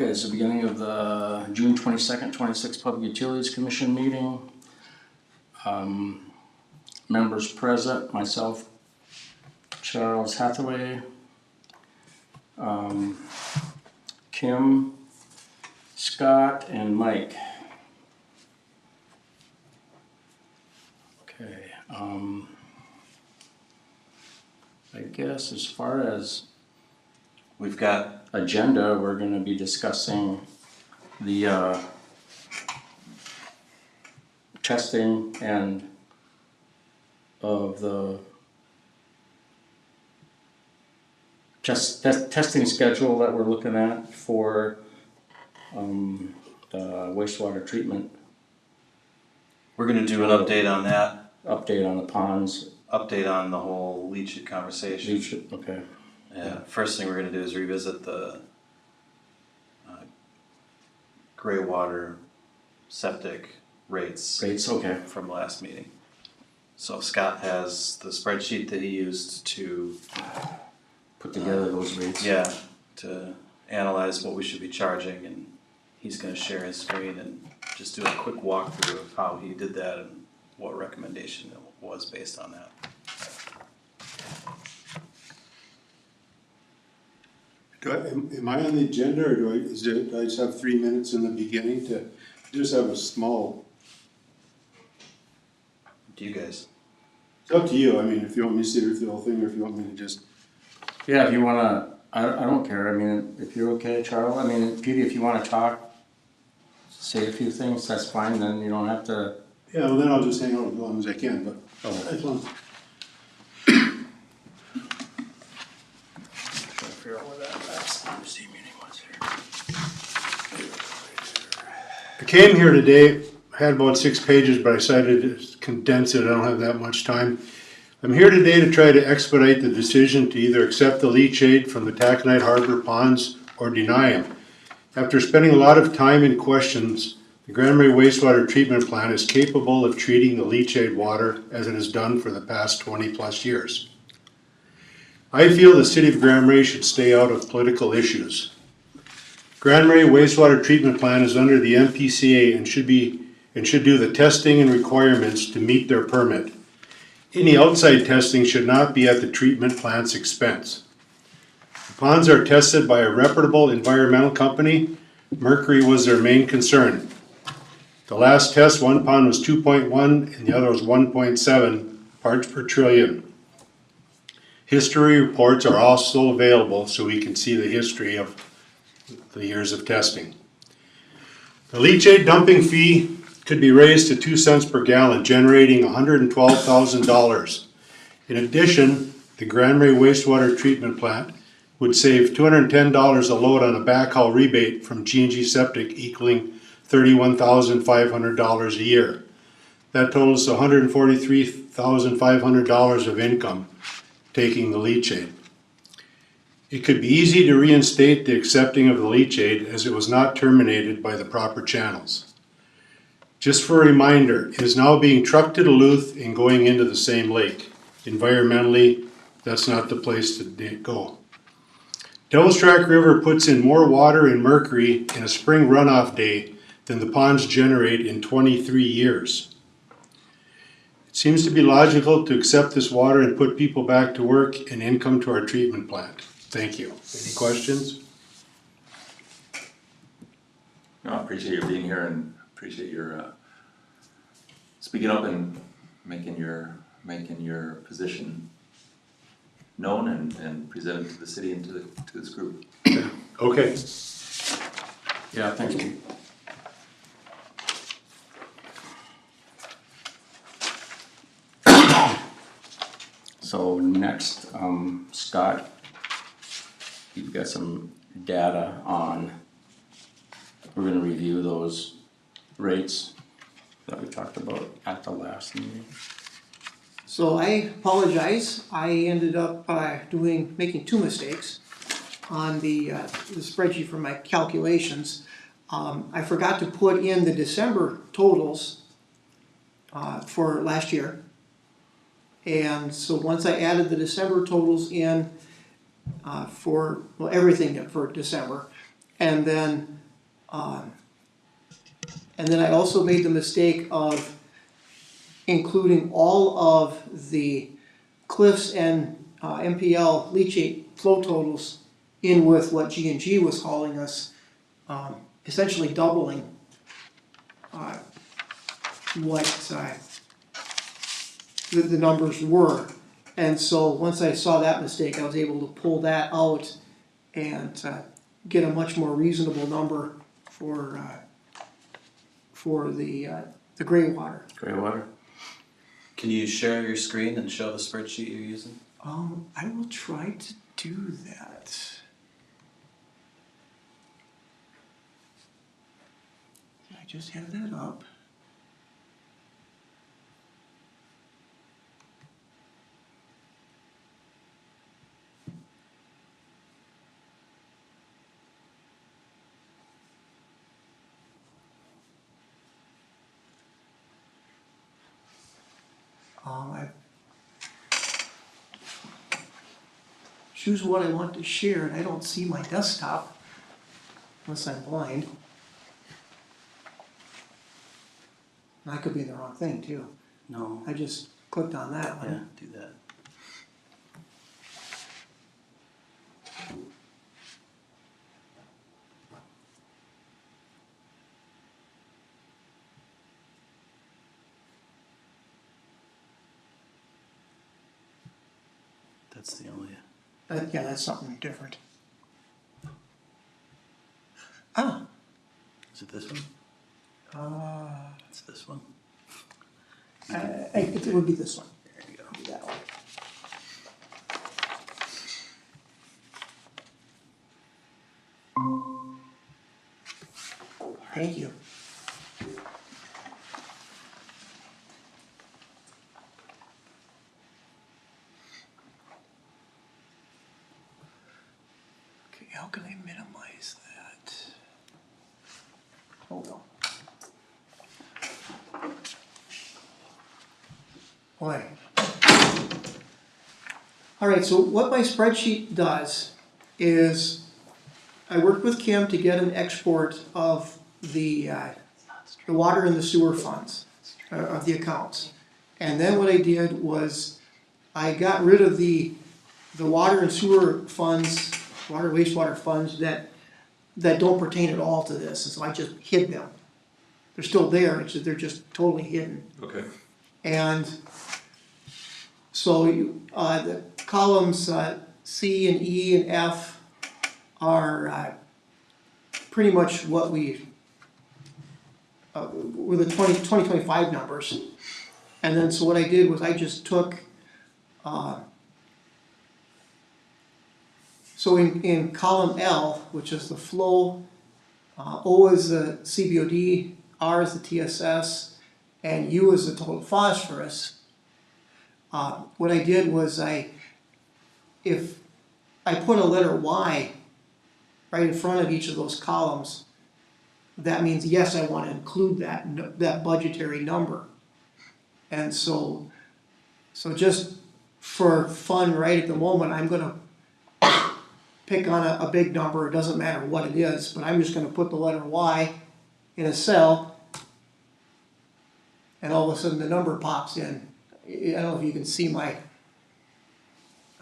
Okay, it's the beginning of the June 22nd, 26th Public Utilities Commission meeting. Members present, myself, Charles Hathaway, Kim, Scott, and Mike. Okay, I guess as far as We've got, agenda, we're going to be discussing the testing and of the testing schedule that we're looking at for the wastewater treatment. we're gonna do an update on that, Update on the ponds. update on the whole leach conversation. Okay. Yeah, first thing we're gonna do is revisit the gray water septic rates Rates, okay. from last meeting. So Scott has the spreadsheet that he used to, Put together those rates. yeah, to analyze what we should be charging, and he's gonna share his screen and just do a quick walkthrough of how he did that and what recommendation it was based on that. Am I on the agenda, or do I just have 3 minutes in the beginning to just have a small, Do you guys? it's up to you, I mean, if you want me to sit here through the whole thing, or if you want me to just, Yeah, if you wanna, I don't care, I mean, if you're okay, Charles, I mean, Petey, if you wanna talk, say a few things, that's fine, then you don't have to. yeah, well, then I'll just hang out as long as I can, but as long. Figure out where that last MC meeting was here. I came here today, had about 6 pages, but I decided to condense it, I don't have that much time. I'm here today to try to expedite the decision to either accept the leachate from the Taconite Harbor ponds or deny them. After spending a lot of time and questions, the Grand Marais wastewater treatment plant is capable of treating the leachate water as it has done for the past 20 plus years. I feel the city of Grand Marais should stay out of political issues. Grand Marais wastewater treatment plant is under the MPCA and should do the testing and requirements to meet their permit. Any outside testing should not be at the treatment plant's expense. The ponds are tested by a reputable environmental company. Mercury was their main concern. The last test, one pond was 2.1 and the other was 1.7 parts per trillion. History reports are also available so we can see the history of the years of testing. The leachate dumping fee could be raised to 2 cents per gallon, generating $112,000. In addition, the Grand Marais wastewater treatment plant would save $210 a load on a backhaul rebate from G&G Septic, equaling $31,500 a year. That totals $143,500 of income, taking the leachate. It could be easy to reinstate the accepting of the leachate as it was not terminated by the proper channels. Just for a reminder, it is now being trucked to Duluth and going into the same lake. Environmentally, that's not the place to go. Devil's Track River puts in more water in Mercury in a spring runoff day than the ponds generate in 23 years. It seems to be logical to accept this water and put people back to work and income to our treatment plant. Thank you. Any questions? No, I appreciate you being here and appreciate your speaking up and making your position known and presented to the city and to this group. Okay. Yeah, thanks, Pete. So next, Scott, you've got some data on, we're gonna review those rates that we talked about at the last meeting. So I apologize, I ended up making 2 mistakes on the spreadsheet for my calculations. I forgot to put in the December totals for last year. And so once I added the December totals in for everything for December, And then, I also made the mistake of including all of the Cliffs and MPL leachate flow totals in with what G&G was hauling us, essentially doubling what the numbers were. And so once I saw that mistake, I was able to pull that out and get a much more reasonable number for the gray water. Greywater? Can you share your screen and show the spreadsheet you're using? I will try to do that. I just have that up. I choose what I want to share, and I don't see my desktop unless I'm blind. And I could be in the wrong thing too. No. I just clicked on that Yeah, one. do that. That's the only. Yeah, that's something different. Ah, Is it this one? It's this one. it would be this one. There you go. Do that one. Thank you. Okay, how can I minimize that? Hold on. Boy. All right, so what my spreadsheet does is I worked with Kim to get an export of the water and the sewer funds, of the accounts. And then what I did was I got rid of the water and sewer funds, water wastewater funds that don't pertain at all to this, and so I just hid them. They're still there, it's just, they're just totally hidden. Okay. And so the columns C and E and F are pretty much what we were the 2025 numbers. And then so what I did was I just took so in column L, which is the flow, O is the CBOD, R is the TSS, and U is the total phosphorus. What I did was if I put a letter Y right in front of each of those columns, that means yes, I want to include that budgetary number. And so just for fun right at the moment, I'm gonna pick on a big number, it doesn't matter what it is, but I'm just gonna put the letter Y in a cell, and all of a sudden the number pops in. I don't know if you can see I'm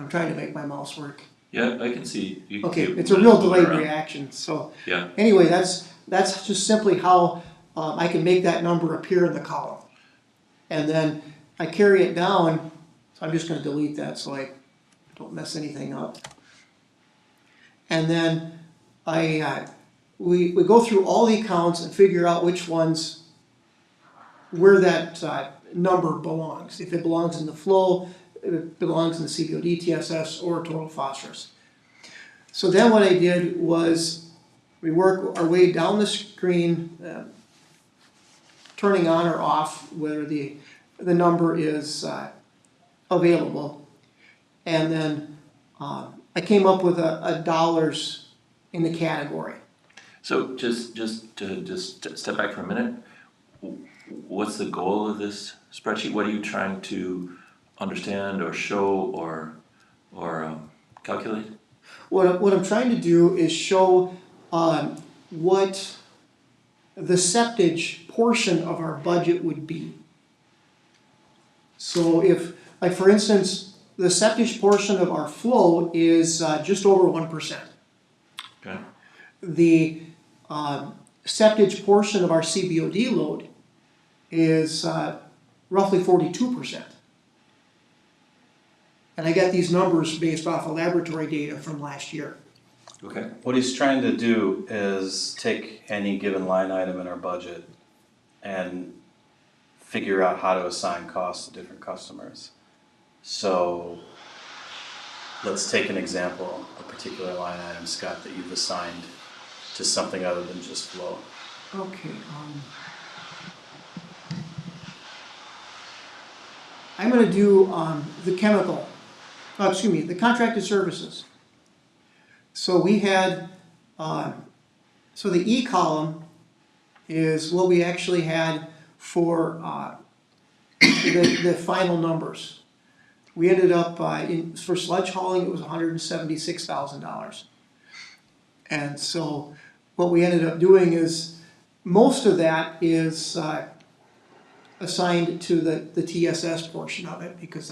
trying to make my mouse work. Yeah, I can see. Okay, you it's a real move it delayed around. reaction, so. Yeah. Anyway, that's just simply how I can make that number appear in the column. And then I carry it down, so I'm just gonna delete that so I don't mess anything up. And then we go through all the accounts and figure out which ones, where that number belongs. If it belongs in the flow, if it belongs in the CBOD, TSS, or total phosphorus. So then what I did was we work our way down the screen, turning on or off whether the number is available. And then I came up with a dollars in the category. So just step back for a minute. What's the goal of this spreadsheet? What are you trying to understand or show or calculate? What I'm trying to do is show what the septage portion of our budget would be. So if, like for instance, the septage portion of our flow is just over 1%. Okay. The septage portion of our CBOD load is roughly 42%. And I got these numbers based off of laboratory data from last year. Okay. What he's trying to do is take any given line item in our budget and figure out how to assign costs to different customers. So let's take an example, a particular line item, Scott, that you've assigned to something other than just flow. Okay, I'm gonna do, the chemical, the contracted services. So we had, so the E column is what we actually had for, the final numbers. We ended up, for sludge hauling, it was $176,000. And so what we ended up doing is, most of that is assigned to the TSS portion of it, because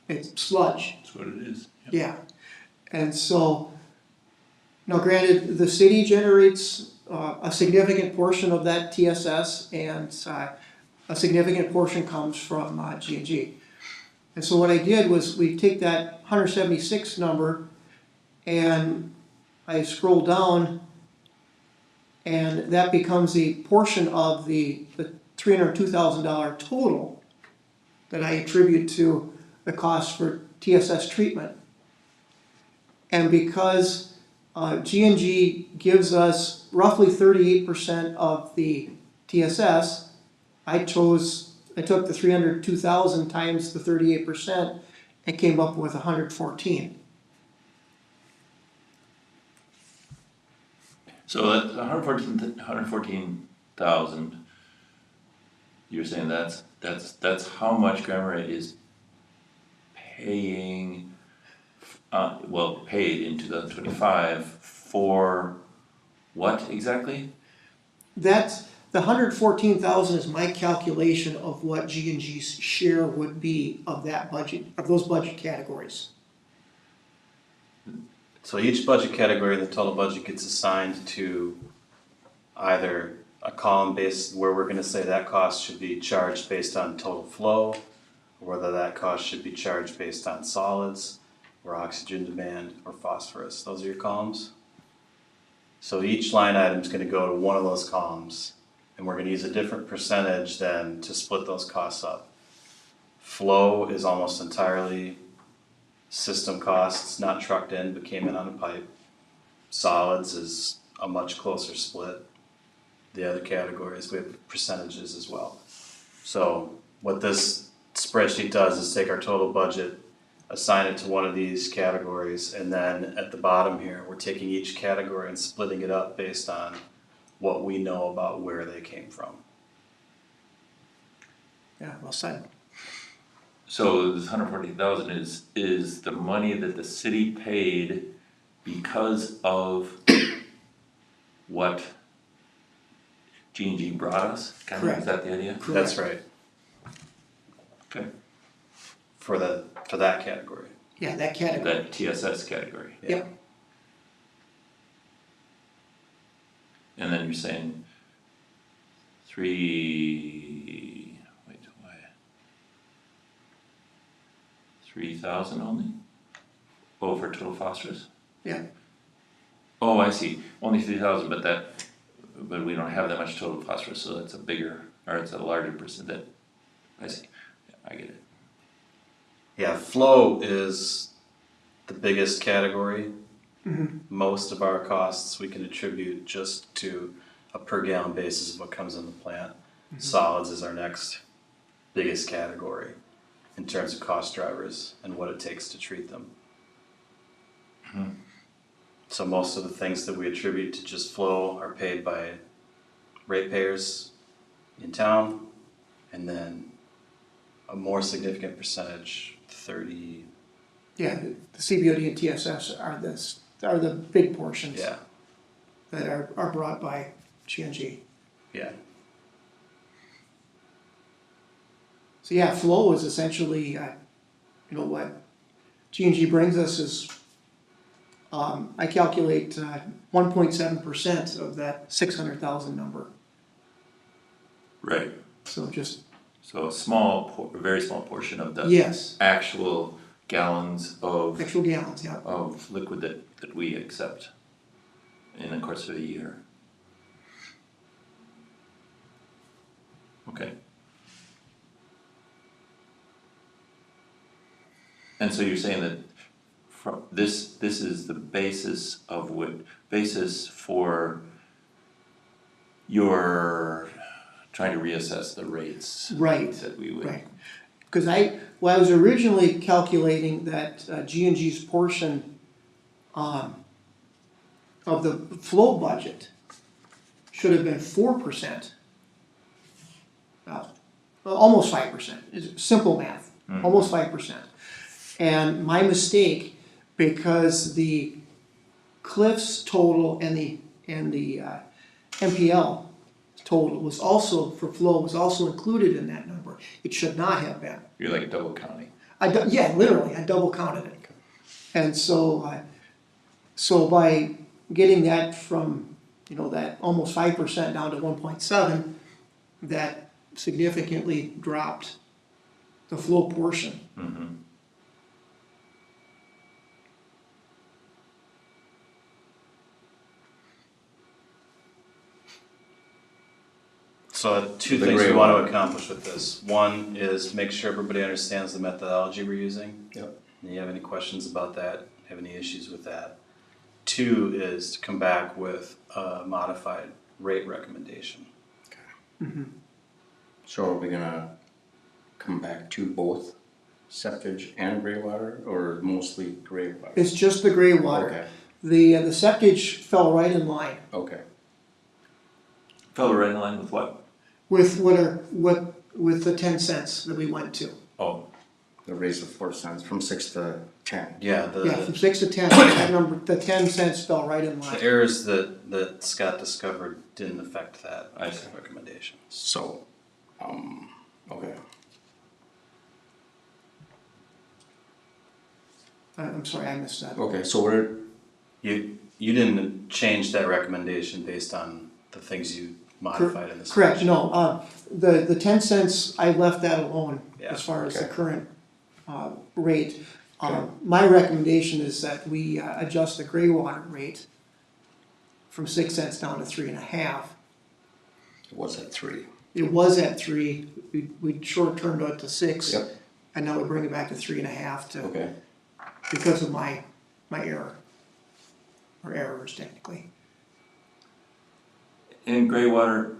it's sludge, That's what it is. Yep. yeah. And so, now granted, the city generates a significant portion of that TSS, and a significant portion comes from G&G. And so what I did was, we take that 176 number, and I scroll down, and that becomes the portion of the $302,000 total that I attribute to the cost for TSS treatment. And because G&G gives us roughly 38% of the TSS, I took the 302,000 times the 38% and came up with 114. So that's 114,000. You're saying that's how much Grand Marais is paying, paid in 2025 for what exactly? That's, the 114,000 is my calculation of what G&G's share would be of that budget, of those budget categories. So each budget category in the total budget gets assigned to either a column based where we're gonna say that cost should be charged based on total flow, or whether that cost should be charged based on solids, or oxygen demand, or phosphorus. Those are your columns. So each line item is gonna go to one of those columns, and we're gonna use a different percentage then to split those costs up. Flow is almost entirely system costs, not trucked in, but came in on a pipe. Solids is a much closer split. The other categories, we have percentages as well. So what this spreadsheet does is take our total budget, assign it to one of these categories, and then at the bottom here, we're taking each category and splitting it up based on what we know about where they came from. Yeah, well said. So this 140,000 is the money that the city paid because of what G&G brought us? Kind of, Correct. is that the idea? That's right, Okay. for that category. Yeah, that category. That TSS category. Yeah. Yep. And then you're saying 3,000 only? Oh, for total phosphorus? Yeah. Oh, I see, only 3,000, but we don't have that much total phosphorus, so that's it's a larger percent that, I see, yeah, I get it. Yeah, flow is the biggest category. Most of our costs we can attribute just to a per gallon basis of what comes in the plant. Solids is our next biggest category in terms of cost drivers and what it takes to treat them. So most of the things that we attribute to just flow are paid by ratepayers in town, and then a more significant percentage, 30, Yeah, the CBOD and TSS are the big portions. yeah. that are brought by G&G. Yeah, So yeah, flow is essentially, what G&G brings us is, I calculate 1.7% of that 600,000 number. Right, So just, so a very small portion of the yes, actual gallons actual gallons, yeah. of liquid that we accept in the course of a year. Okay. And so you're saying that from this is the basis for your trying to reassess the rates Right, that we would. right. Because I was originally calculating that G&G's portion of the flow budget should have been 4%. Almost 5%, it's simple math, almost 5%. And my mistake, because the Cliffs total and the MPL total was also, for flow, was also included in that number. It should not have been. You're like double counting. Yeah, literally, I double counted it. And so, so by getting that from, that almost 5% down to 1.7, that significantly dropped the flow portion. Mm-hmm. so two The things we gray want water. to accomplish with this. One is make sure everybody understands the methodology we're using. Yep. And you have any questions about that, have any issues with that? Two is to come back with a modified rate recommendation. So are we gonna come back to both septage and gray water, or mostly gray water? It's just the gray water. Okay, The septage fell right in line okay, Fell right in line with what? with with the 10 cents that we went to. Oh, the raise of 4 cents from 6 to 10. Yeah, Yeah, from the 6 to 10, that number, the 10 cents fell right in line. errors that Scott discovered didn't affect that I see. recommendation. So, okay, I'm sorry, I missed that. okay, so we're, You didn't change that recommendation based on the things you modified in this. Correct, no, the 10 cents, I left that alone Yeah, as far as the okay. current rate. Okay. My recommendation is that we adjust the gray water rate from 6 cents down to 3.5. what's at 3? It was at 3, we short-termed it to 6. Yep. And now we bring it back to 3.5 to, Okay, because of my error. Or errors technically. in gray water,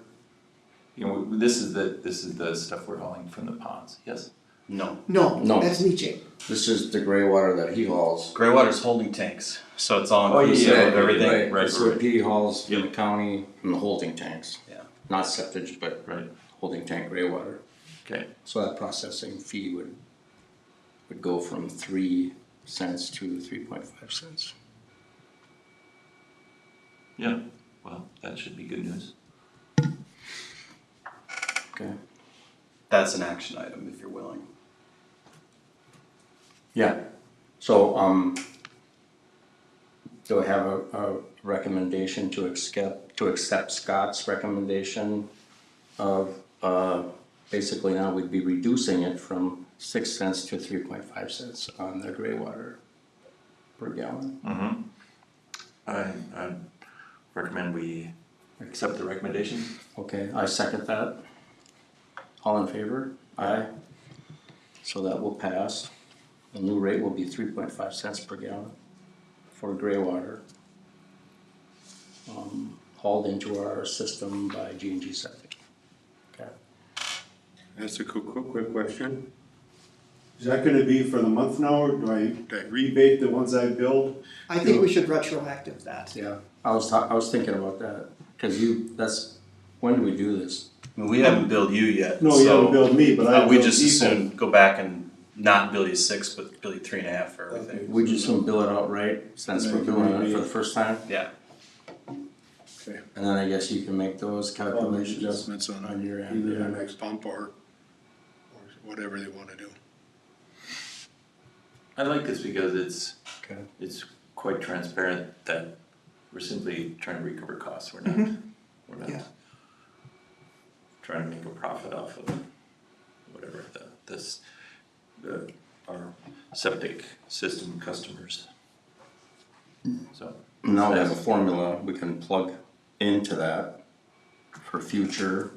this is the stuff we're hauling from the ponds, yes? No, No, No. that's leachate. this is the gray water that he hauls. gray water's holding tanks, so it's all Oh, yeah, inclusive yeah, of everything. right. It's what he hauls in the county from the holding tanks. Yeah. Not septage, but Right, holding tank gray water. okay, So that processing fee would go from 3 cents to 3.5 cents. yeah, well, that should be good news. Okay. That's an action item if you're willing. Yeah, so, do I have a recommendation to accept Scott's recommendation of, basically now we'd be reducing it from 6 cents to 3.5 cents on the gray water per gallon? Mm-hmm. I recommend we accept the recommendation. Okay, I second that. All in favor? Aye. So that will pass. The new rate will be 3.5 cents per gallon for gray water. Hauled into our system by G&G Septic. Okay. That's a quick question. Is that gonna be for the month now, or do I rebate the ones I billed? I think we should retroactive that. Yeah, I was thinking about that, cause when do we do this? I mean, we haven't billed you yet, No, you so, haven't billed me, but I we billed just people. assume go back and not bill you 6, but bill you 3.5 for everything. We just gonna bill it outright since we're doing it for the first time? Yeah, Okay. And then I guess you can make those calculations Adjustments on your end, either yeah. the next pump or whatever they wanna do. I like this because Okay. it's quite transparent that we're simply trying to recover costs, we're Mm-hmm. not Yeah. trying to make a profit off of whatever our septic system customers. So, Now we have a formula we can plug into that for future.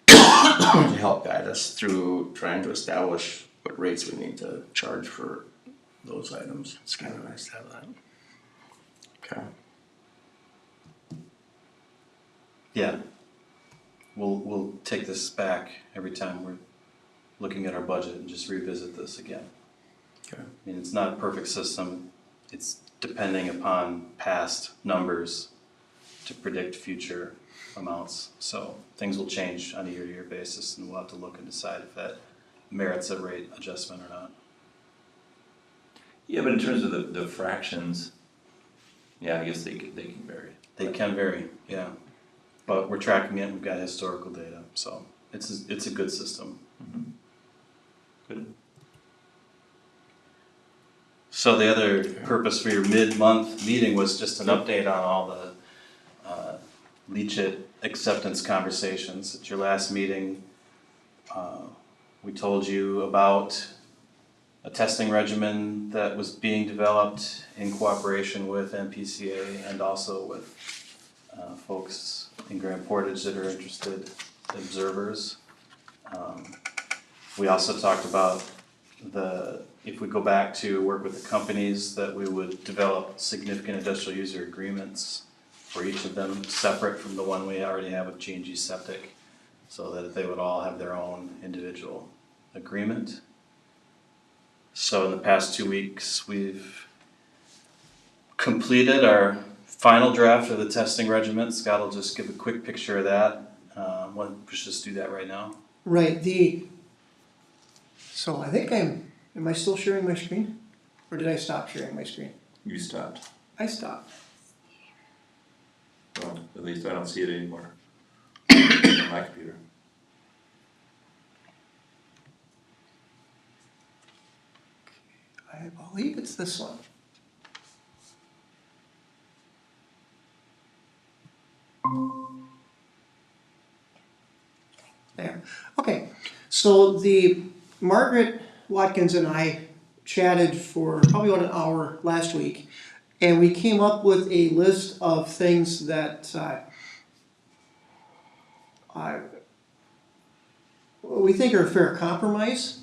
To help guide us through trying to establish what rates we need to charge for those items. It's kind of nice to have that. Okay. Yeah. We'll take this back every time we're looking at our budget and just revisit this again. Okay. I mean, it's not a perfect system. It's depending upon past numbers to predict future amounts. So things will change on a year-to-year basis, and we'll have to look and decide if that merits a rate adjustment or not. yeah, but in terms of the fractions, yeah, I guess they can vary. They can vary, yeah. But we're tracking it, we've got historical data, so it's a good system. Good. So the other purpose for your mid-month meeting was just an update on all the leach-it acceptance conversations. At your last meeting, we told you about a testing regimen that was being developed in cooperation with NPCA and also with folks in Grand Portage that are interested observers. We also talked about if we go back to work with the companies, that we would develop significant industrial user agreements for each of them, separate from the one we already have with G&G Septic, so that they would all have their own individual agreement. So in the past 2 weeks, we've completed our final draft of the testing regimen. Scott will just give a quick picture of that. We should just do that right now. Right, so I think am I still sharing my screen? Or did I stop sharing my screen? You stopped. I stopped. Well, at least I don't see it anymore on my computer. I believe it's this one. There, okay, so Margaret Watkins and I chatted for probably about an hour last week, and we came up with a list of things that we think are a fair compromise.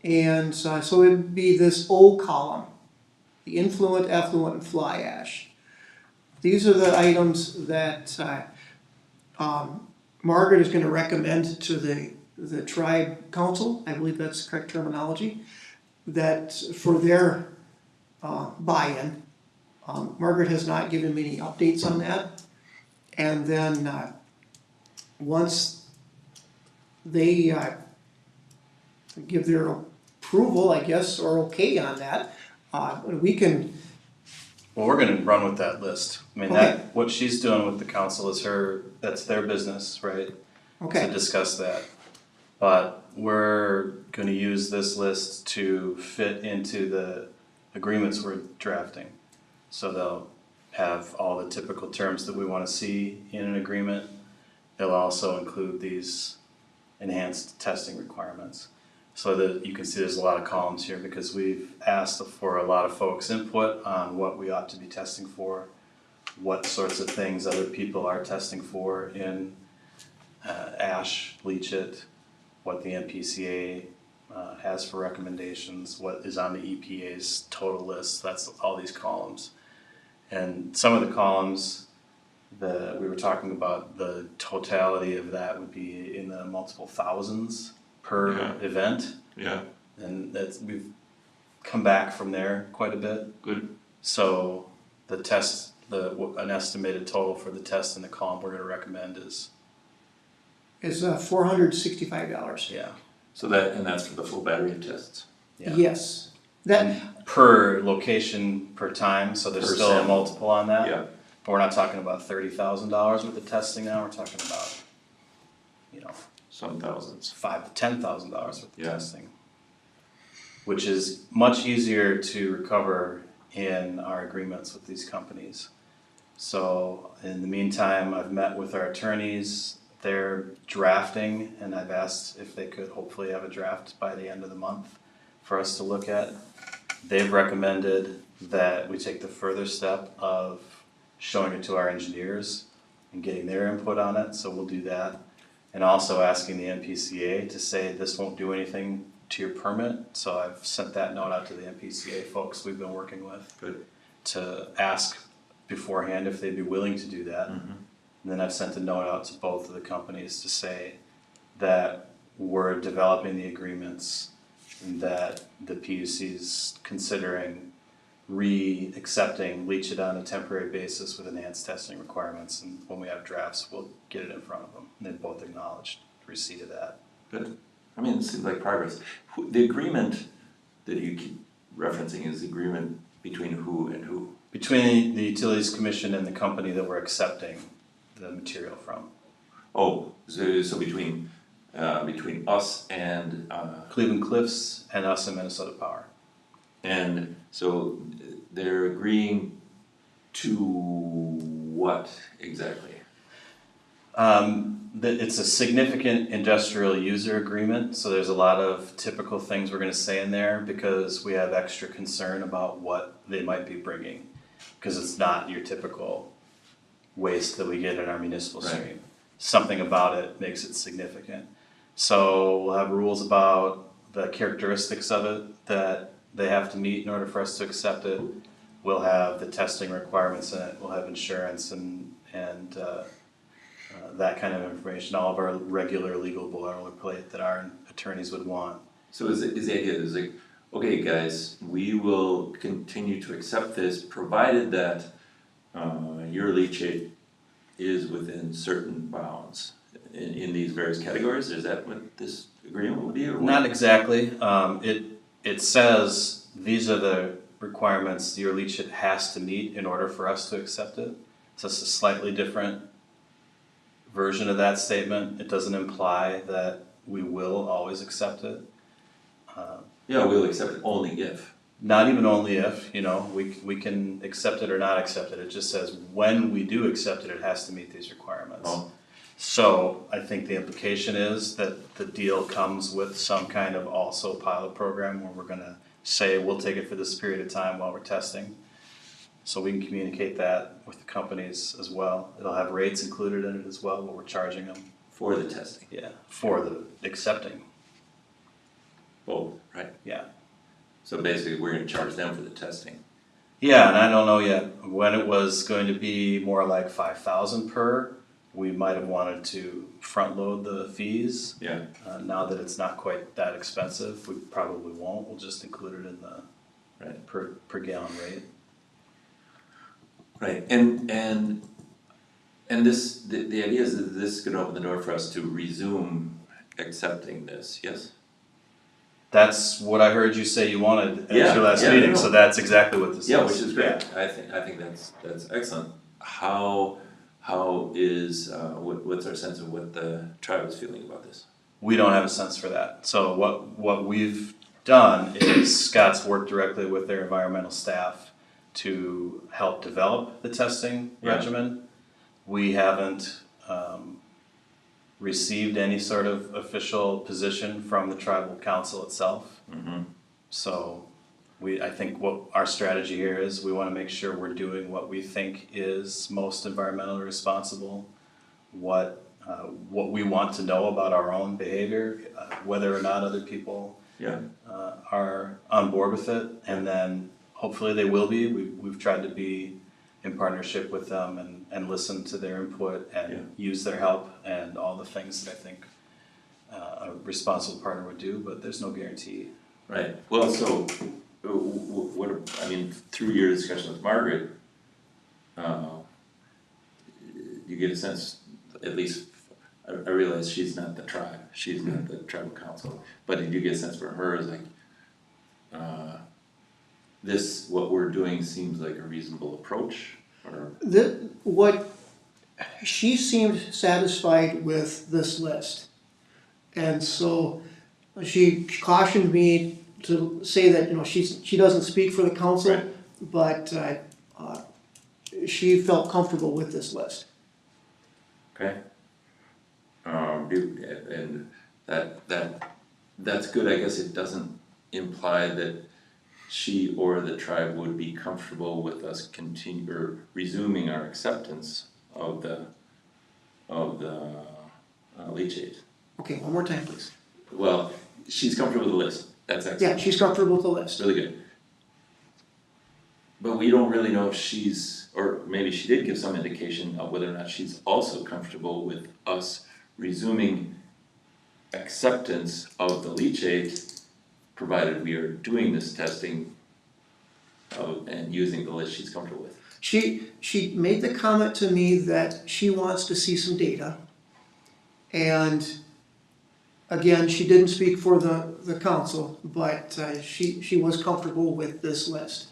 And so it would be this O column, the influent, effluent, and fly ash. These are the items that Margaret is going to recommend to the tribe council, I believe that's the correct terminology, that for their buy-in. Margaret has not given me any updates on that. And then once they give their approval, I guess, or okay on that, we can. Well, we're gonna run with that list. I mean, Okay. what she's doing with the council is that's their business, right? To Okay, discuss that. But we're gonna use this list to fit into the agreements we're drafting. So they'll have all the typical terms that we wanna see in an agreement. They'll also include these enhanced testing requirements. So that you can see there's a lot of columns here because we've asked for a lot of folks' input on what we ought to be testing for, what sorts of things other people are testing for in ash, leach-it, what the NPCA has for recommendations, what is on the EPA's total list. That's all these columns. And some of the columns that we were talking about, the totality of that would be in the multiple thousands per Yeah. event. Yeah, And we've come back from there quite a bit. good. So the test, an estimated total for the test in the column we're gonna recommend is, is $465. yeah. So that's for the full battery of tests. Yeah. Yes, that, per location, per time, so there's still a Percent. multiple on that. Yeah, But we're not talking about $30,000 worth of testing now, we're talking about, you know, some thousands. $5,000 to $10,000 worth of Yeah. testing. Which is much easier to recover in our agreements with these companies. So in the meantime, I've met with our attorneys, they're drafting, and I've asked if they could hopefully have a draft by the end of the month for us to look at. They've recommended that we take the further step of showing it to our engineers and getting their input on it, so we'll do that. And also asking the NPCA to say this won't do anything to your permit, so I've sent that note out to the NPCA folks we've been working with Good. to ask beforehand if they'd be willing to do that. Mhm. And then I've sent a note out to both of the companies to say that we're developing the agreements and that the PUC's considering re-accepting Leach It on a temporary basis with enhanced testing requirements, and when we have drafts, we'll get it in front of them. And they both acknowledged receipt of that. Good. I mean, it seems like progress. The agreement that you keep referencing is the agreement between who and who? Between the Utilities Commission and the company that we're accepting the material from. Oh, so between us and, Cleveland Cliffs and us and Minnesota Power. and so they're agreeing to what exactly? That it's a significant industrial user agreement, so there's a lot of typical things we're gonna say in there because we have extra concern about what they might be bringing. Cause it's not your typical waste that we get in our municipal Right. stream. Something about it makes it significant. So we'll have rules about the characteristics of it that they have to meet in order for us to accept it. We'll have the testing requirements in it, we'll have insurance and that kind of information, all of our regular legal boilerplate that our attorneys would want. So is the idea, is like, okay, guys, we will continue to accept this, provided that, your leachate is within certain bounds in these various categories? Is that what this agreement will be, or what? Not exactly, it says these are the requirements your leachate has to meet in order for us to accept it. So it's a slightly different version of that statement, it doesn't imply that we will always accept it. Yeah, we'll accept it only if. Not even only if, you know, we can accept it or not accept it, it just says when we do accept it, it has to meet these requirements. Oh. So I think the implication is that the deal comes with some kind of also pilot program where we're gonna say, we'll take it for this period of time while we're testing. So we can communicate that with the companies as well, it'll have rates included in it as well, what we're charging them, For the testing. yeah, for the accepting, Both, right? yeah. So basically, we're gonna charge them for the testing. Yeah, and I don't know yet when it was going to be more like 5,000 per. We might have wanted to front load the fees. Yeah. Now that it's not quite that expensive, we probably won't. We'll just include it in the Right. per gallon rate. Right, and this, the idea is that this could open the door for us to resume accepting this, yes? That's what I heard you say you wanted at Yeah, your last yeah, meeting, no. so that's exactly what this is. Yeah, which is great, I think that's excellent. How is, what's our sense of what the tribe is feeling about this? We don't have a sense for that. So what we've done is Scott's worked directly with their environmental staff to help develop the testing Yeah. regimen. We haven't received any sort of official position from the tribal council itself. Mm-hmm. So I think what our strategy here is, we wanna make sure we're doing what we think is most environmentally responsible, what we want to know about our own behavior, whether or not other people Yeah, are on board with it, and then hopefully they will be. We've tried to be in partnership with them and listen to their input and Yeah. use their help and all the things that I think a responsible partner would do, but there's no guarantee. right, well, so, what, I mean, through your discussion with Margaret, you get a sense, at least, I realize she's not the tribe, she's not the tribal council, but did you get a sense from her as like, what we're doing seems like a reasonable approach, or? What, she seemed satisfied with this list. And so she cautioned me to say that, she doesn't speak for the council, Right. but, she felt comfortable with this list. Okay. And that's good, I guess it doesn't imply that she or the tribe would be comfortable with us resuming our acceptance of the leachate. Okay, one more time, please. Well, she's comfortable with the list, that's Yeah, excellent, she's comfortable with the list. really good. But we don't really know if or maybe she did give some indication of whether or not she's also comfortable with us resuming acceptance of the leachate, provided we are doing this testing and using the list she's comfortable with. She made the comment to me that she wants to see some data. And again, she didn't speak for the council, but she was comfortable with this list.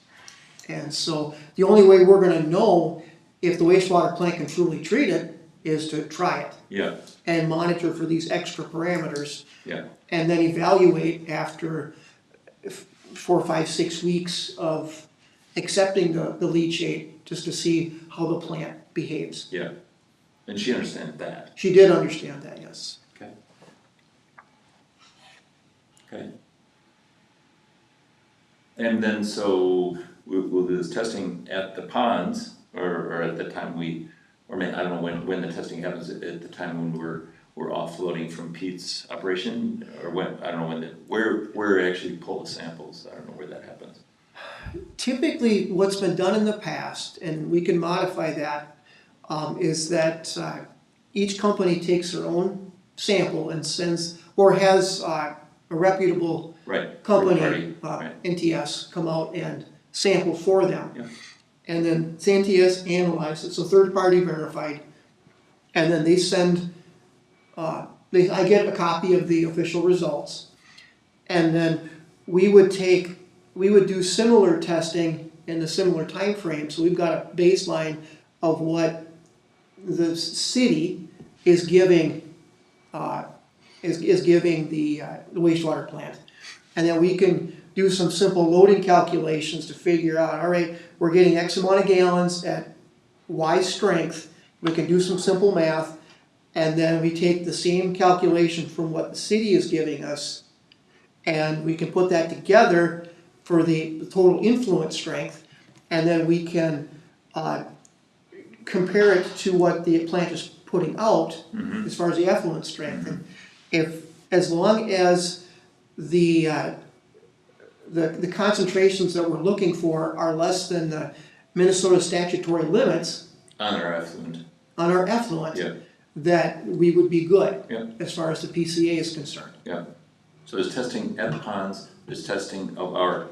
And so the only way we're gonna know if the wastewater plant can truly treat it is to try it Yeah, and monitor for these extra parameters. yeah, And then evaluate after 4, 5, 6 weeks of accepting the leachate, just to see how the plant behaves. yeah. And she understands that. She did understand that, yes. Okay. Okay. And then, so we'll do this testing at the ponds, or at the time I don't know when the testing happens, at the time when we're offloading from Pete's operation, or when, I don't know where we actually pull the samples, I don't know where that happens. Typically, what's been done in the past, and we can modify that, is that each company takes their own sample and sends, or has a reputable Right. company, Third party, right. NTS, come out and sample for them. Yeah. And then NTS analyzes it, so third party verified, and then they send, I get a copy of the official results. And then we would do similar testing in a similar time frame. So we've got a baseline of what the city is giving, is giving the wastewater plant. And then we can do some simple loading calculations to figure out, all right, we're getting X amount of gallons at Y strength. We can do some simple math, and then we take the same calculation from what the city is giving us, and we can put that together for the total influent strength, and then we can compare it to what the plant is putting out as far as the effluent strength. And as long as the concentrations that we're looking for are less than the Minnesota statutory limits On our effluent. on our effluent, Yeah. that we would be good Yeah. as far as the PCA is concerned. Yeah, so there's testing at the ponds, there's testing of our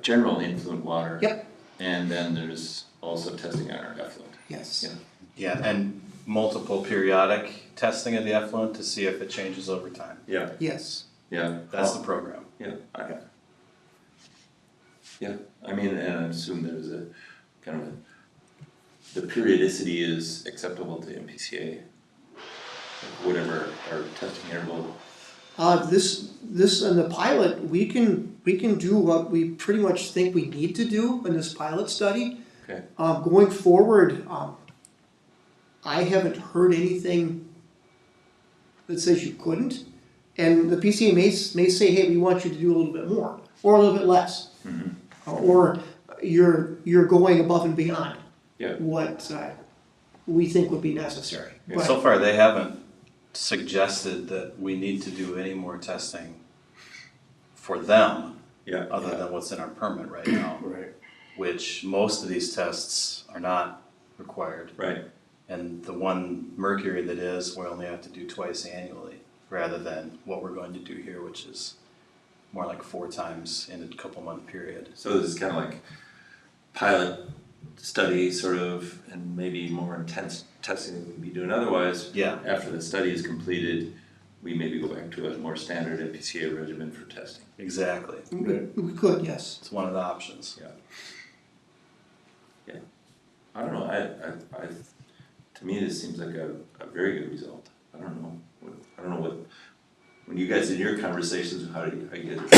general influent water. Yep. And then there's also testing on our effluent. Yes. Yeah. Yeah, and multiple periodic testing of the effluent to see if it changes over time. Yeah, Yes. yeah. That's the program. Yeah, yeah, I mean, and I assume there's a kind of the periodicity is acceptable to MPCA. Whatever our testing interval. This in the pilot, we can do what we pretty much think we need to do in this pilot study. Okay. Going forward, I haven't heard anything that says you couldn't. And the PCA may say, hey, we want you to do a little bit more, or a little bit less. Or you're going above and beyond Yeah. what we think would be necessary. But- So far, they haven't suggested that we need to do any more testing for them, Yeah. other than what's in our permit right now. Right. Which most of these tests are not required. Right. And the one mercury that is, we only have to do twice annually, rather than what we're going to do here, which is more like 4 times in a couple month period. So this is kind of like pilot study sort of, and maybe more intense testing than we'd be doing otherwise. Yeah. After the study is completed, we maybe go back to a more standard MPCA regimen for testing. Exactly. We could, yes. It's one of the options. I don't know, to me, this seems like a very good result. I don't know what, when you guys in your conversations, how do you get it?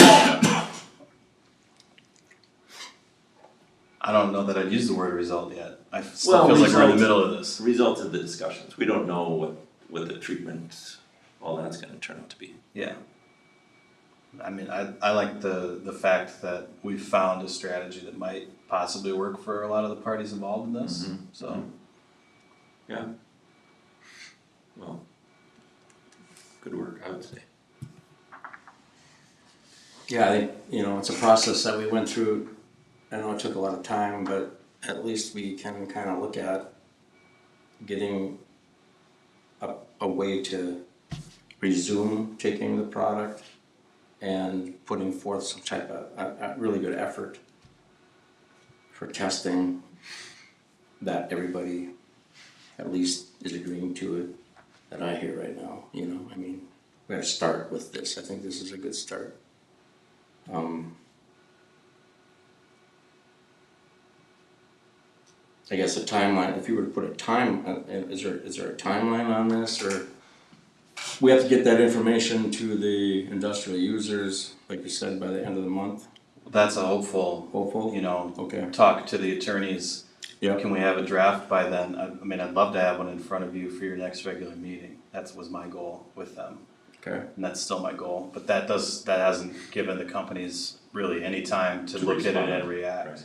I don't know that I'd use the word result yet. I still Well, feels like we're in the result- middle of this. Results of the discussions, we don't know what the treatment, all that's gonna turn out to be. Yeah. I mean, I like the fact that we've found a strategy that might possibly work for a lot of the parties involved in this, Mhm. so. Yeah. Well, good work, I would say. Yeah, I think, it's a process that we went through. I know it took a lot of time, but at least we can kind of look at getting a way to resume taking the product and putting forth some type of a really good effort for testing that everybody at least is agreeing to it, that I hear right now, I mean, we gotta start with this. I think this is a good start. I guess a timeline, if you were to put a time, is there a timeline on this, or we have to get that information to the industrial users, like you said, by the end of the month? That's a hopeful, Hopeful? okay, talk to the attorneys. Yeah. Can we have a draft by then? I mean, I'd love to have one in front of you for your next regular meeting. That was my goal with them, Okay, and that's still my goal. But that hasn't given the companies really any time to To look at it respond. and react. Right.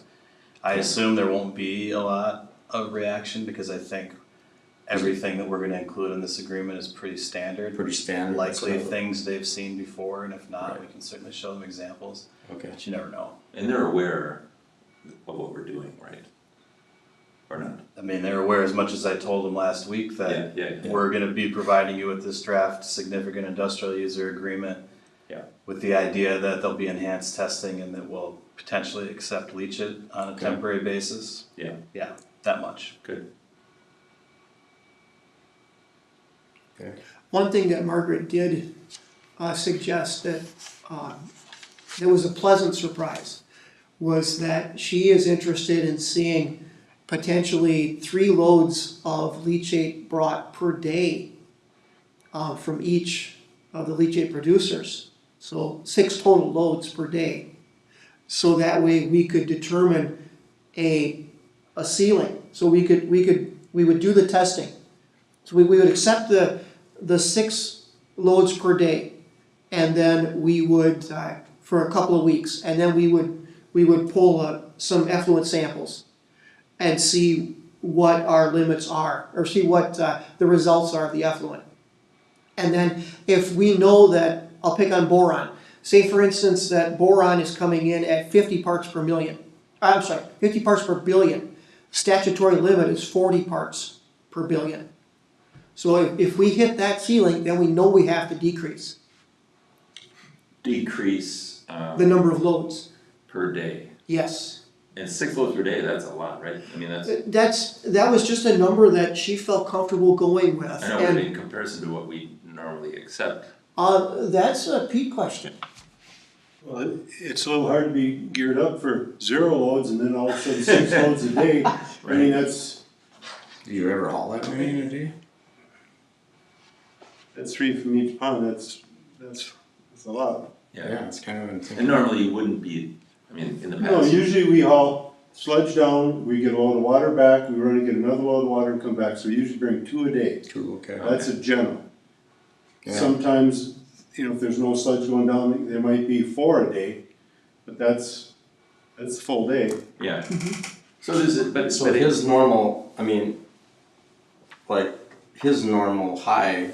I assume there won't be a lot of reaction because I think everything that we're gonna include in this agreement is pretty standard. pretty standard. Likely so- things they've seen before, and if not, Right. we can certainly show them examples, Okay, but you never know. And they're aware of what we're doing, right? Or not? I mean, they're aware as much as I told them last week that Yeah. we're gonna be providing you with this draft significant industrial user agreement. Yeah. With the idea that there'll be enhanced testing and that we'll potentially accept leach it on a Okay. temporary basis. Yeah. Yeah, that much. Good. okay. One thing that Margaret did suggest that was a pleasant surprise was that she is interested in seeing potentially 3 loads of leachate brought per day from each of the leachate producers. So 6 total loads per day. So that way we could determine a ceiling. So we would do the testing. So we would accept the 6 loads per day, and then we would for a couple of weeks, and then we would pull some effluent samples and see what our limits are, or see what the results are of the effluent. And then if we know that, I'll pick on boron. Say for instance that boron is coming in at 50 parts per million. 50 parts per billion. Statutory limit is 40 parts per billion. So if we hit that ceiling, then we know we have to decrease Decrease, the number of loads. per day. Yes. And 6 loads per day, that's a lot, right? I mean, that's, That was just a number that she felt comfortable going with. I know, but And in comparison to what we normally accept. that's a Pete question. Well, it's a little hard to be geared up for 0 loads and then all of a sudden 6 loads a day. I mean, that's Do you ever haul that many in a day? 3 from each pond, that's a lot. Yeah, it's kind of And insane. normally you wouldn't be, I mean, in the No, past. usually we haul sludge down, we get a load of water back, we run and get another load of water and come back, so we usually bring 2 a day. 2, okay. That's a general. Yeah. Sometimes, if there's no sludge going down, there might be 4 a day, but that's a full day. Yeah. So this is, but So his normal, I mean, like, his normal high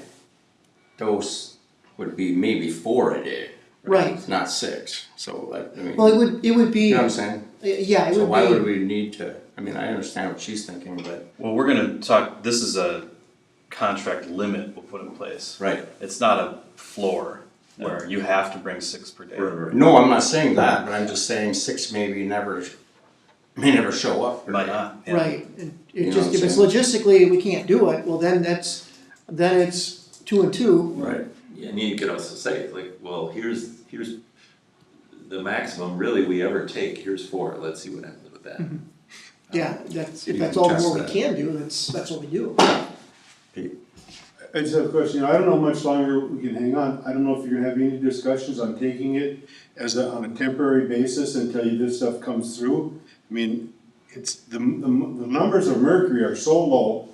dose would be maybe 4 a day. Right. Not 6, so like, I mean, Well, it would be, you know what I'm saying? yeah, it So why would would be, we need to, I mean, I understand what she's thinking, but. Well, we're gonna talk, this is a contract limit we'll put in place. Right. It's not a floor where you have to bring 6 per day. No, I'm not saying that, but I'm just saying 6 may never show up. Might not, yeah. right. And You it know just, what if I'm it's saying? logistically, we can't do it, well, then it's 2 and 2. Right. and you could also say, like, well, here's the maximum really we ever take, here's 4, let's see what happens with that. Yeah, that's, if You that's can all test more we that. can do, that's what we do. Pete? I just have a question, I don't know how much longer we can hang on, I don't know if you're gonna have any discussions on taking it on a temporary basis until this stuff comes through. I mean, it's, the numbers of mercury are so low,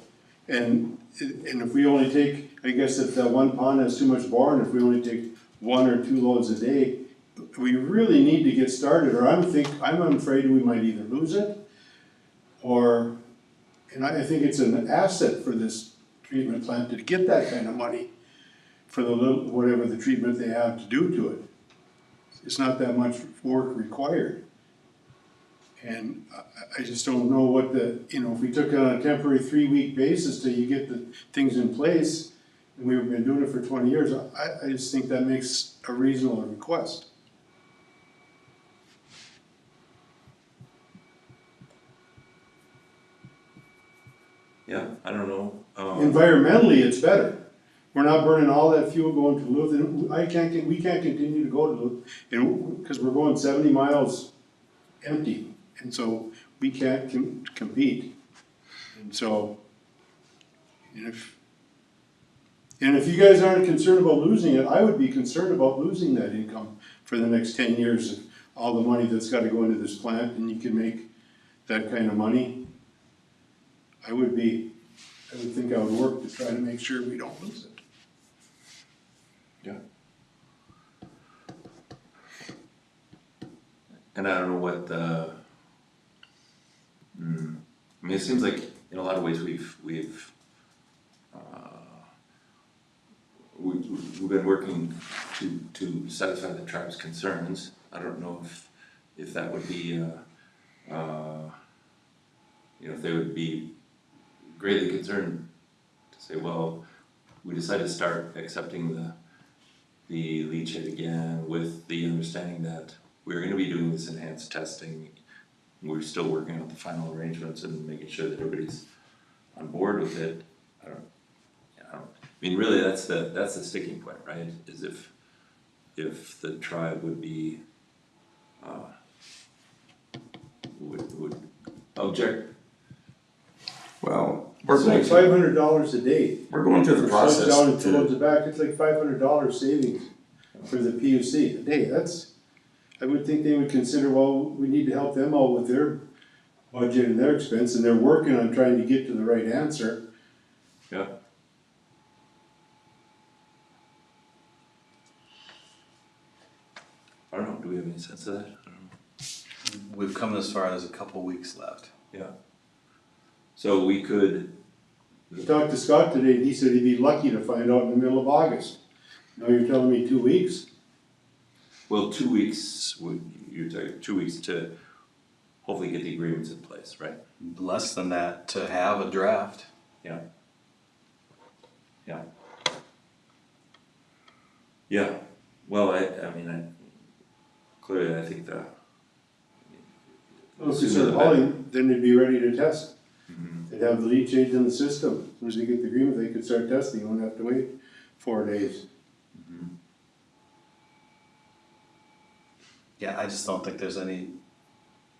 and if we only take, I guess if that one pond has too much boron, if we only take 1 or 2 loads a day, we really need to get started, or I'm afraid we might either lose it, or, and I think it's an asset for this treatment plant to get that kind of money for the little, whatever the treatment they have to do to it. It's not that much work required. And I just don't know what if we took it on a temporary 3-week basis till you get the things in place, and we've been doing it for 20 years, I just think that makes a reasonable request. Yeah, I don't know. Environmentally, it's better. We're not burning all that fuel going to Duluth, and we can't continue to go to Duluth, and, because we're going 70 miles empty, and so we can't compete. And so, and if you guys aren't concerned about losing it, I would be concerned about losing that income for the next 10 years, all the money that's gotta go into this plant, and you can make that kind of money. I would think I would work to try to make sure we don't lose it. Yeah. And I don't know what I mean, it seems like in a lot of ways we've been working to satisfy the tribe's concerns. I don't know if that would be if they would be greatly concerned to say, well, we decided to start accepting the leachate again with the understanding that we're gonna be doing this enhanced testing. We're still working out the final arrangements and making sure that everybody's on board with it. I mean, really, that's the sticking point, right? Is if the tribe would be would object. Well, we're It's going like to, $500 a day. we're going through the process Down and 2 to, loads of back, it's like $500 savings for the PUC a day. I would think they would consider, well, we need to help them out with their budget and their expense, and they're working on trying to get to the right answer. Yeah. I don't know, do we have any sense of that? I don't know. We've come this far, there's a couple weeks left. Yeah. So we could, I talked to Scott today, and he said he'd be lucky to find out in the middle of August. Now you're telling me 2 weeks? well, 2 weeks, you're talking 2 weeks to hopefully get the agreements in place, right? Less than that to have a draft. Yeah. Yeah. Yeah, well, clearly I think Well, if we start hauling, then they'd be ready to test. Mhm. They'd have the leachate in the system. As soon as they get the agreement, they could start testing, you wouldn't have to wait 4 days. Yeah, I just don't think there's any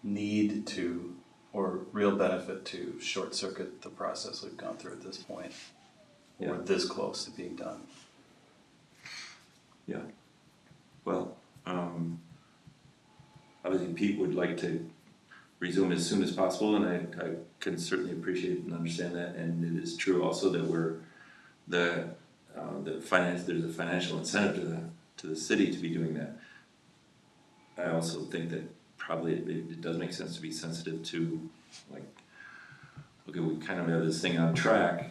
need to, or real benefit to short circuit the process we've gone through at this point. We're Yeah. this close to being done. Yeah, well, obviously Pete would like to resume as soon as possible, and I can certainly appreciate and understand that, and it is true also that there's a financial incentive to the city to be doing that. I also think that probably it does make sense to be sensitive to, like, okay, we kind of have this thing on track,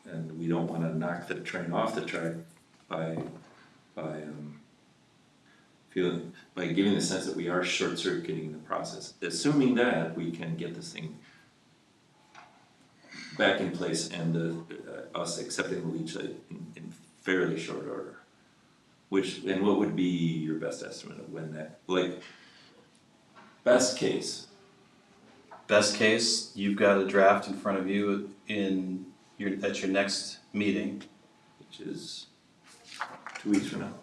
and we don't wanna knock the train off the track by giving the sense that we are short-circuiting the process, assuming that we can get this thing back in place and us accepting the leachate in fairly short order. And what would be your best estimate of when that, like, best case? Best case, you've got a draft in front of you at your next meeting, Which is 2 weeks from now,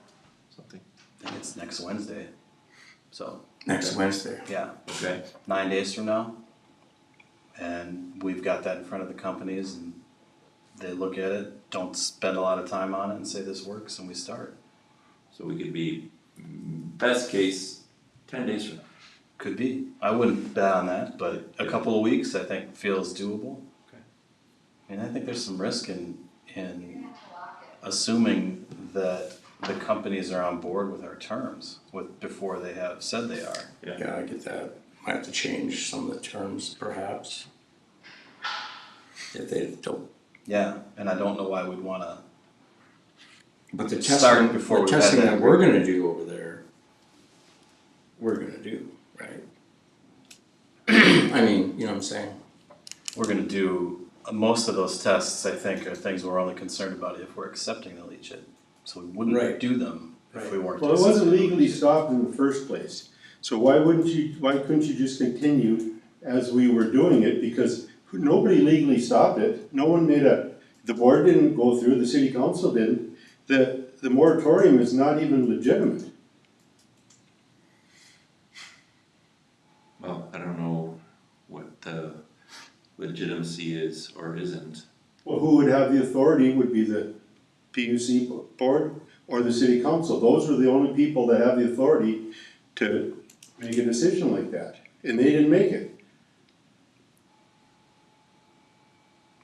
something, I think it's next Wednesday. So, Next Wednesday. yeah, okay? 9 days from now. And we've got that in front of the companies and they look at it, don't spend a lot of time on it and say this works and we start. So we could be, best case, 10 days from now. Could be. I wouldn't bet on that, but a couple of weeks I think feels doable. Okay. I mean, I think there's some risk in assuming that the companies are on board with our terms before they have said they are. Yeah, I get that. Might have to change some of the terms perhaps. If they don't. Yeah, and I don't know why we'd wanna, But the Start testing, before the we've had testing that that we're gonna do over there, we're gonna do, right? I mean, you know what I'm saying? we're gonna do, most of those tests, I think, are things we're only concerned about if we're accepting the leachate. So we wouldn't Right. do them if we weren't. Well, it wasn't accepting legally leachate. stopped in the first place. So why couldn't you just continue as we were doing it? Because nobody legally stopped it. No one the board didn't go through, the city council didn't. The moratorium is not even legitimate. Well, I don't know what the legitimacy is or isn't. Well, who would have the authority would be the PUC board or the city council. Those are the only people that have the authority to make a decision like that. And they didn't make it.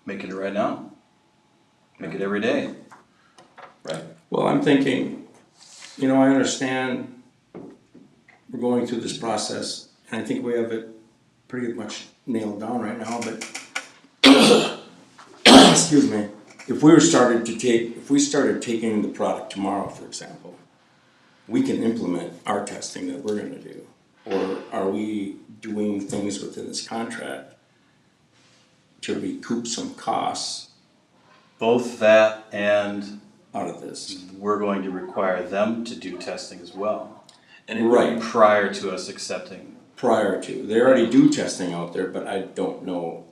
Making it right now. Make it every day. Right. Well, I'm thinking, you know, I understand we're going through this process, and I think we have it pretty much nailed down right now, but excuse me, if we started taking the product tomorrow, for example, we can implement our testing that we're gonna do. Or are we doing things within this contract to recoup some costs Both that and out of this? we're going to require them to do testing as well. And it Right. Prior to us accepting. Prior to, they already do testing out there, but I don't know.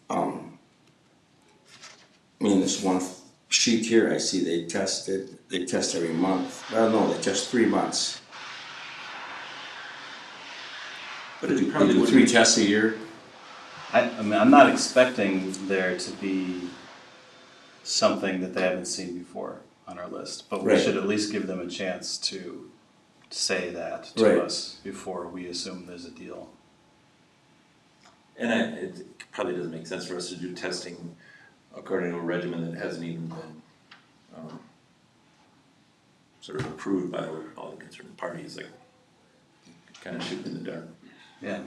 I mean, this one sheet here, I see they test every month, well, no, they test 3 months. But They it do probably 3 wouldn't, tests a year. I mean, I'm not expecting there to be something that they haven't seen before on our list, but we Right. should at least give them a chance to say that Right. to us before we assume there's a deal. and it probably doesn't make sense for us to do testing according to a regimen that hasn't even been, sort of approved by all the concerned parties, like, kinda shooting in the dark. Yeah.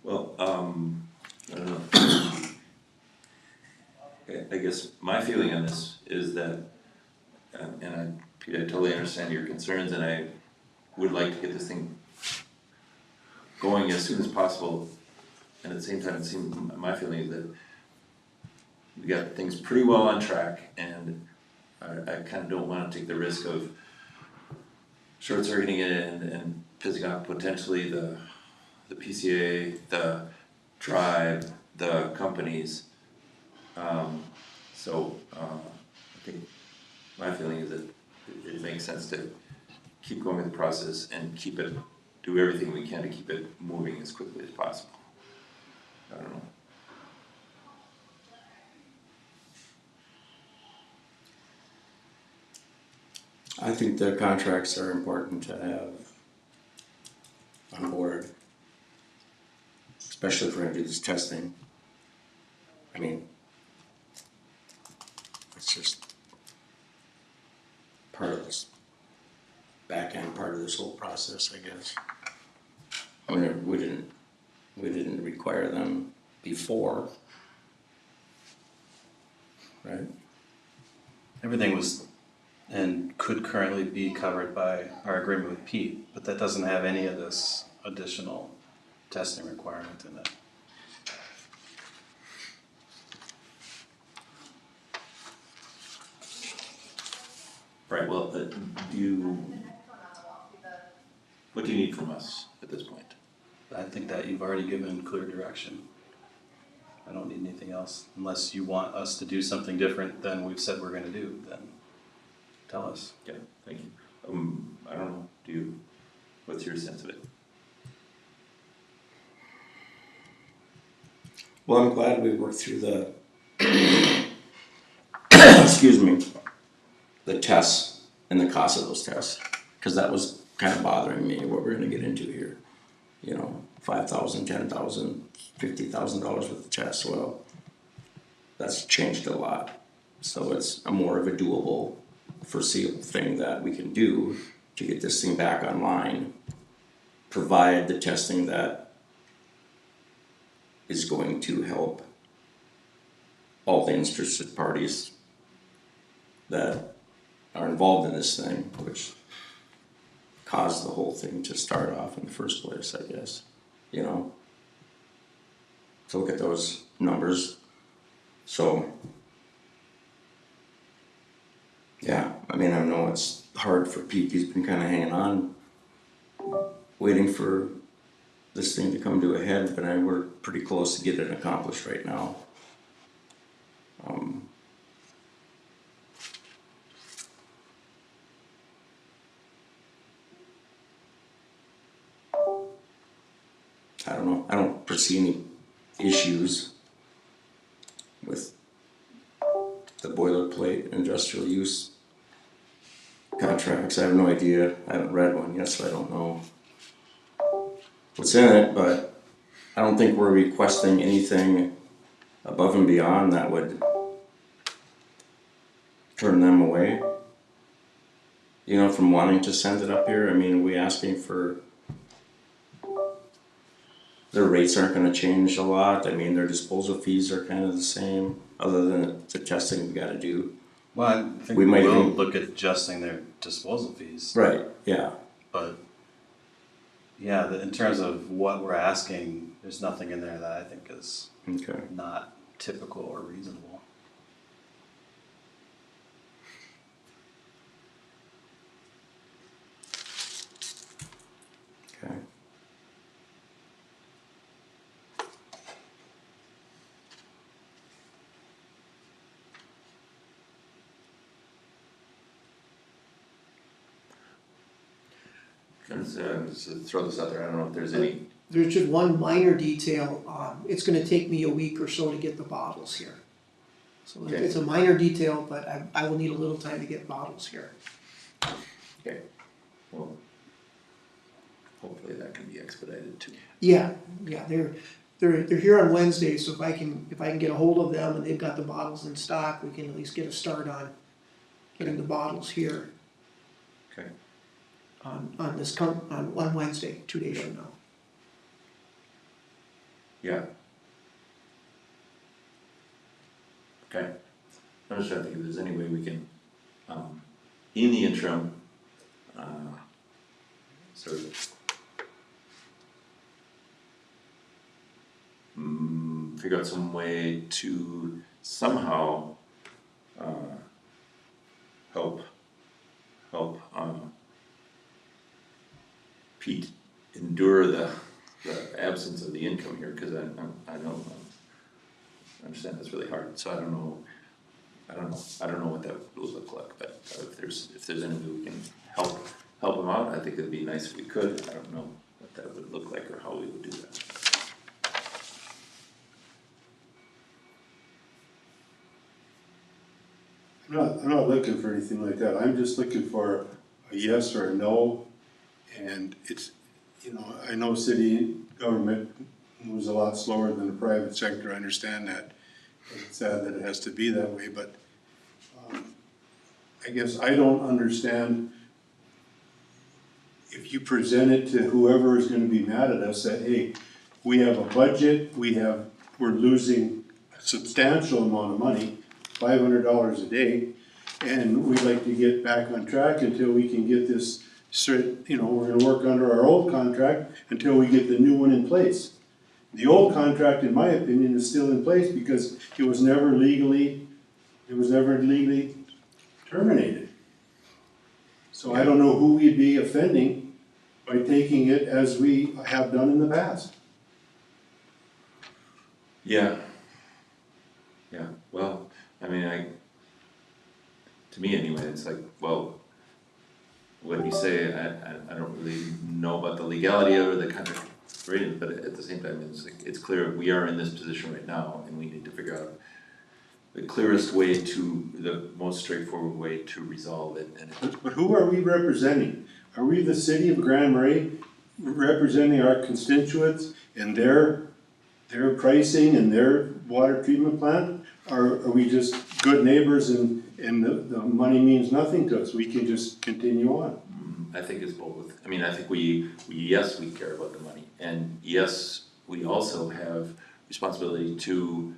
Well, I don't know. I guess my feeling on this is that, Pete, I totally understand your concerns, and I would like to get this thing going as soon as possible. And at the same time, it seems, my feeling is that we got things pretty well on track, and I kinda don't wanna take the risk of short circuiting it and pissing off potentially the PCA, the tribe, the companies. I think my feeling is that it makes sense to keep going with the process and do everything we can to keep it moving as quickly as possible. I don't know. I think the contracts are important to have on board. Especially if we're gonna do this testing. I mean, it's just part of this back end part of this whole process, I guess. I mean, we didn't require them before. Right? Everything was and could currently be covered by our agreement with Pete, but that doesn't have any of this additional testing requirement in it. Right, well, what do you need from us at this point? I think that you've already given clear direction. I don't need anything else, unless you want us to do something different than we've said we're gonna do, then tell us. Yeah, thank you. I don't know, what's your sense of it? Well, I'm glad we worked through the, excuse me, the tests and the cost of those tests, because that was kind of bothering me, what we're gonna get into here. You know, $5,000, $10,000, $50,000 worth of tests, well, that's changed a lot. So it's a more of a doable, foreseeable thing that we can do to get this thing back online, provide the testing that is going to help all the interested parties that are involved in this thing, which caused the whole thing to start off in the first place, I guess, you know? To look at those numbers, so. Yeah, I mean, I know it's hard for Pete, he's been kinda hanging on, waiting for this thing to come to a head, but we're pretty close to getting it accomplished right now. I don't know, I don't foresee any issues with the boilerplate industrial use contracts. I have no idea, I haven't read one yet, so I don't know what's in it, but I don't think we're requesting anything above and beyond that would turn them away. You know, from wanting to send it up here, I mean, are we asking for, their rates aren't gonna change a lot, I mean, their disposal fees are kind of the same, other than the testing we gotta do. Well, I think We we might will even- look at adjusting their disposal fees, Right, yeah, but yeah, in terms of what we're asking, there's nothing in there that I think is okay. not typical or reasonable. Okay. Just throw this out there, I don't know if there's any, There's just one minor detail, it's gonna take me a week or so to get the bottles here. So Okay. it's a minor detail, but I will need a little time to get bottles here. okay, well, hopefully that can be expedited too. Yeah, they're here on Wednesday, so if I can get a hold of them and they've got the bottles in stock, we can at least get a start on getting the bottles here Okay. on Wednesday, 2 days from now. Yeah. Okay, I'm just trying to think if there's any way we can, in the interim, sort of figure out some way to somehow, help, Pete endure the absence of the income here, cause I don't understand that's really hard, so I don't know what that would look like, but if there's any way we can help him out, I think it'd be nice if we could, I don't know what that would look like or how we would do that. I'm not looking for anything like that, I'm just looking for a yes or a no. And it's, you know, I know city government moves a lot slower than the private sector, I understand that. It's sad that it has to be that way, but I guess I don't understand if you present it to whoever is gonna be mad at us, that, hey, we have a budget, we're losing a substantial amount of money, $500 a day, and we'd like to get back on track until we can get this, you know, we're gonna work under our old contract until we get the new one in place. The old contract, in my opinion, is still in place because it was never legally terminated. So I don't know who we'd be offending by taking it as we have done in the past. Yeah. Yeah, well, I mean, to me anyway, it's like, well, when you say, I don't really know about the legality of it, the contract rating, but at the same time, it's like, it's clear we are in this position right now, and we need to figure out the clearest way the most straightforward way to resolve it, and But who are we representing? Are we the city of Grand Marais representing our constituents and their pricing and their water treatment plant? Or are we just good neighbors and the money means nothing to us, we can just continue on? I think it's both. I mean, I think yes, we care about the money, and yes, we also have responsibility to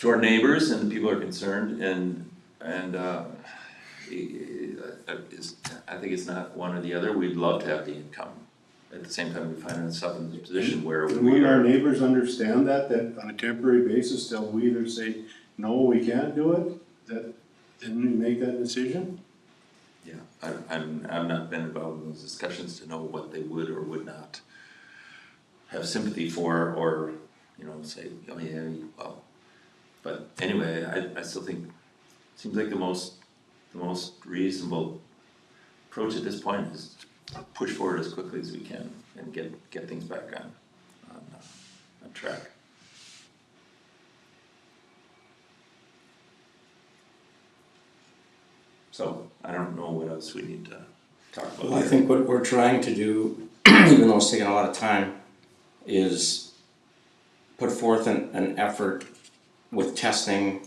our neighbors and the people who are concerned, and I think it's not one or the other. We'd love to have the income. At the same time, we find ourselves in a position where And we when our are. neighbors understand that on a temporary basis, they'll either say, no, we can't do it, then we make that decision? Yeah, I've not been involved in those discussions to know what they would or would not have sympathy for, or, say, oh yeah, well. But anyway, I still think, seems like the most reasonable approach at this point is to push forward as quickly as we can and get things back on track. So, I don't know what else we need to talk about. Well, I think what we're trying to do, even though it's taking a lot of time, is put forth an effort with testing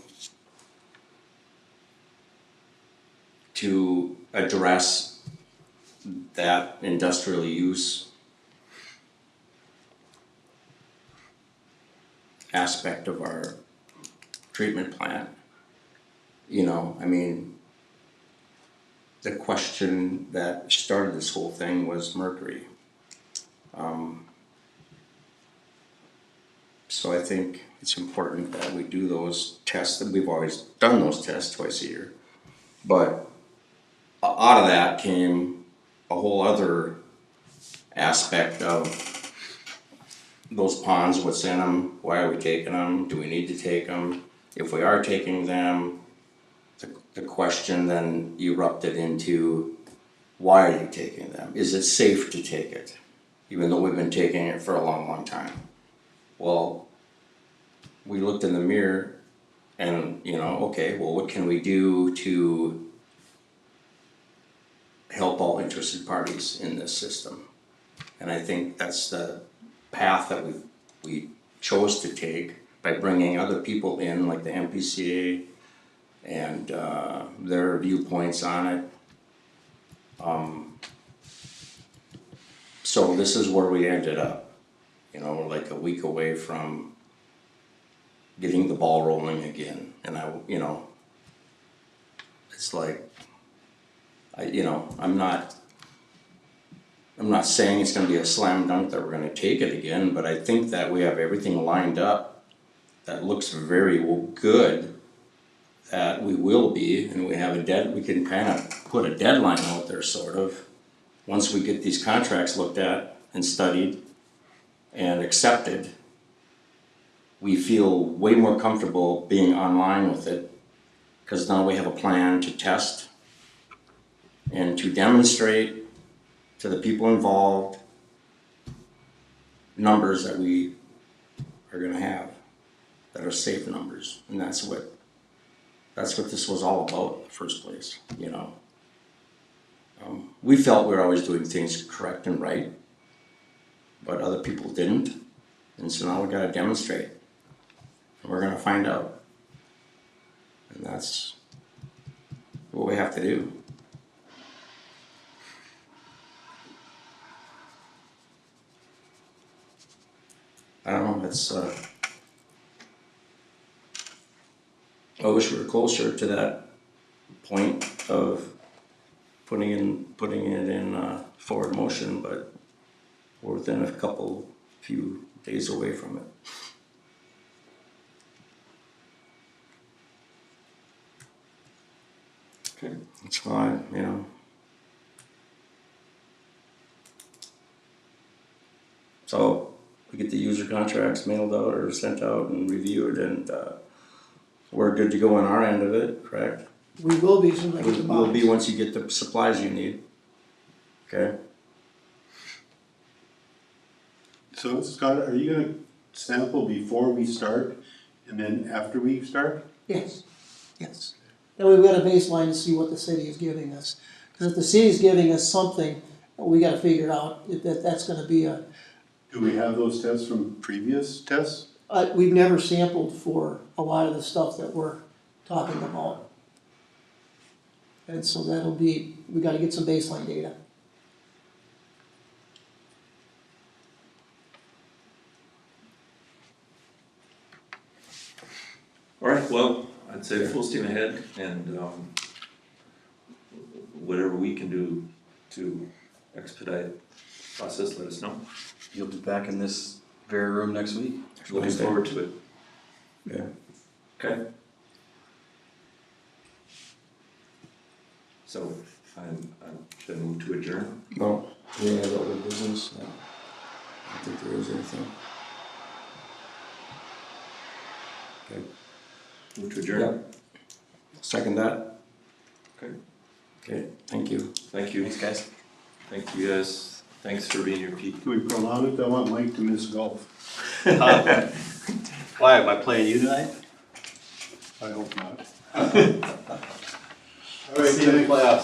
to address that industrial use aspect of our treatment plant. I mean, the question that started this whole thing was mercury. So I think it's important that we do those tests, and we've always done those tests twice a year. But out of that came a whole other aspect of those ponds, what's in them, why are we taking them, do we need to take them? If we are taking them, the question then erupted into, why are you taking them? Is it safe to take it? Even though we've been taking it for a long, long time. Well, we looked in the mirror and, okay, well, what can we do to help all interested parties in this system? And I think that's the path that we chose to take by bringing other people in, like the MPCA and their viewpoints on it. So this is where we ended up. We're like a week away from getting the ball rolling again. And it's like, I'm not saying it's gonna be a slam dunk that we're gonna take it again, but I think that we have everything lined up that looks very good, that we will be, and we have we can kind of put a deadline out there, sort of. Once we get these contracts looked at and studied and accepted, we feel way more comfortable being online with it, because now we have a plan to test and to demonstrate to the people involved numbers that we are gonna have, that are safe numbers, and that's what this was all about in the first place, We felt we were always doing things correct and right, but other people didn't, and so now we gotta demonstrate. And we're gonna find out. And that's what we have to do. I don't know, I wish we were closer to that point of putting it in forward motion, but we're within a few days away from it. Okay. It's fine, So we get the user contracts mailed out or sent out and reviewed, and we're good to go on our end of it, correct? We will be as soon as I get the Will be bonds. once you get the supplies you need. Okay? So Scott, are you gonna sample before we start and then after we start? Yes, yes. Then we've got a baseline to see what the city is giving us. Because if the city's giving us something, we gotta figure out if that's gonna be a, Do we have those tests from previous tests? we've never sampled for a lot of the stuff that we're talking about. And so that'll be, we gotta get some baseline data. All right, well, I'd say full steam ahead and, whatever we can do to expedite the process, let us know. You'll be back in this very room next week. Looking forward to it. Yeah. Okay. So, should I move to adjourn? No, any other business? No. I don't think there is anything. Okay. Move to adjourn? Yep. Second that? Okay. Okay, thank you. Thank you. Thanks, guys. Thank you guys. Thanks for being here, Pete. Can we prolong it? I want Mike to miss golf. Why, am I playing you tonight? I hope not. All right, See you in the thanks. playoffs.